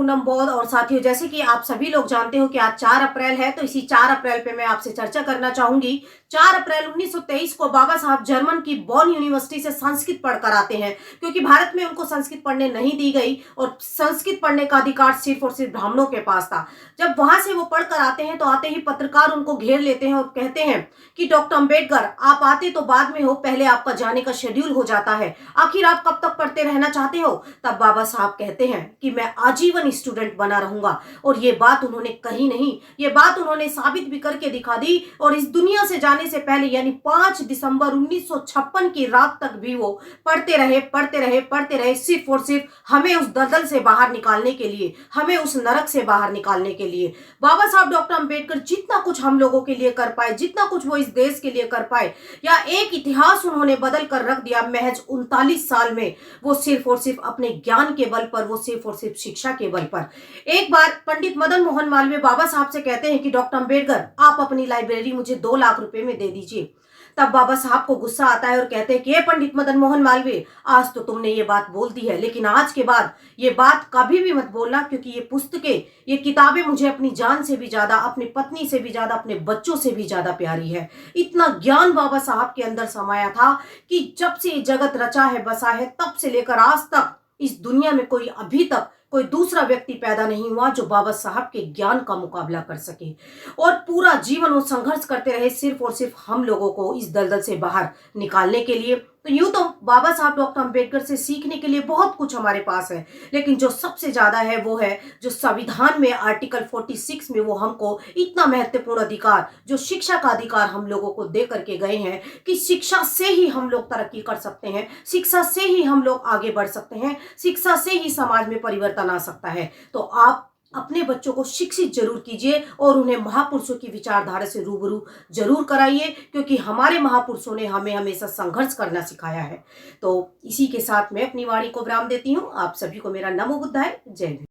पूनम बौद्ध और साथियों, जैसे कि आप सभी लोग जानते हो कि आज 4 अप्रैल है, तो इसी 4 अप्रैल पे मैं आपसे चर्चा करना चाहूंगी। 4 अप्रैल 1923 को बाबा साहब जर्मन की बॉन यूनिवर्सिटी से संस्कृत पढ़कर आते हैं, क्योंकि भारत में उनको संस्कृत पढ़ने नहीं दी गई और संस्कृत पढ़ने का अधिकार सिर्फ और सिर्फ ब्राह्मणों के पास था। जब वहां से वो पढ़कर आते हैं तो आते ही पत्रकार उनको घेर लेते हैं और कहते हैं कि डॉक्टर अंबेडकर, आप आते तो बाद में हो, पहले आपका जाने का शेड्यूल हो जाता है, आखिर आप कब तक पढ़ते रहना चाहते हो। तब बाबा साहब कहते हैं कि मैं आजीवन स्टूडेंट बना रहूंगा, और ये बात उन्होंने कही नहीं, ये बात उन्होंने साबित भी करके दिखा दी। और इस दुनिया से जाने से पहले यानी 5 दिसंबर 1956 की रात तक भी वो पढ़ते रहे, पढ़ते रहे, पढ़ते रहे, सिर्फ और सिर्फ हमें उस दलदल से बाहर निकालने के लिए, हमें उस नरक से बाहर निकालने के लिए। बाबा साहब डॉक्टर अंबेडकर जितना कुछ हम लोगों के लिए कर पाए, जितना कुछ वो इस देश के लिए कर पाए, या एक इतिहास उन्होंने बदल कर रख दिया महज 39 साल में, वो सिर्फ और सिर्फ अपने ज्ञान के बल पर, वो सिर्फ और सिर्फ शिक्षा के बल पर। एक बार पंडित मदन मोहन मालवीय बाबा साहब से कहते हैं कि डॉक्टर अंबेडकर, आप अपनी लाइब्रेरी मुझे 2 लाख रुपए में दे दीजिए। तब बाबा साहब को गुस्सा आता है और कहते हैं कि पंडित मदन मोहन मालवीय, आज तो तुमने ये बात बोल दी है, लेकिन आज के बाद ये बात कभी भी मत बोलना, क्योंकि ये पुस्तकें, ये किताबें मुझे अपनी जान से भी ज्यादा, अपनी पत्नी से भी ज्यादा, अपने बच्चों से भी ज्यादा प्यारी है। इतना ज्ञान बाबा साहब के अंदर समाया था कि जब से ये जगत रचा है, बसा है, तब से लेकर आज तक इस दुनिया में कोई अभी तक कोई दूसरा व्यक्ति पैदा नहीं हुआ जो बाबा साहब के ज्ञान का मुकाबला कर सके। और पूरा जीवन वो संघर्ष करते रहे सिर्फ और सिर्फ हम लोगों को इस दलदल से बाहर निकालने के लिए। तो यूं तो बाबा साहब डॉक्टर अंबेडकर से सीखने के लिए बहुत कुछ हमारे पास है, लेकिन जो सबसे ज्यादा है वो है जो संविधान में आर्टिकल 46 में वो हमको इतना महत्वपूर्ण अधिकार, जो शिक्षा का अधिकार हम लोगों को दे करके गए हैं कि शिक्षा से ही हम लोग तरक्की कर सकते हैं, शिक्षा से ही हम लोग आगे बढ़ सकते हैं, शिक्षा से ही समाज में परिवर्तन आ सकता है। तो आप अपने बच्चों को शिक्षित जरूर कीजिए और उन्हें महापुरुषों की विचारधारा से रूबरू जरूर कराइए, क्योंकि हमारे महापुरुषों ने हमें हमेशा संघर्ष करना सिखाया है। तो इसी के साथ मैं अपनी वाणी को विराम देती हूँ। आप सभी को मेरा नमो बुद्धाय, जय हिंद।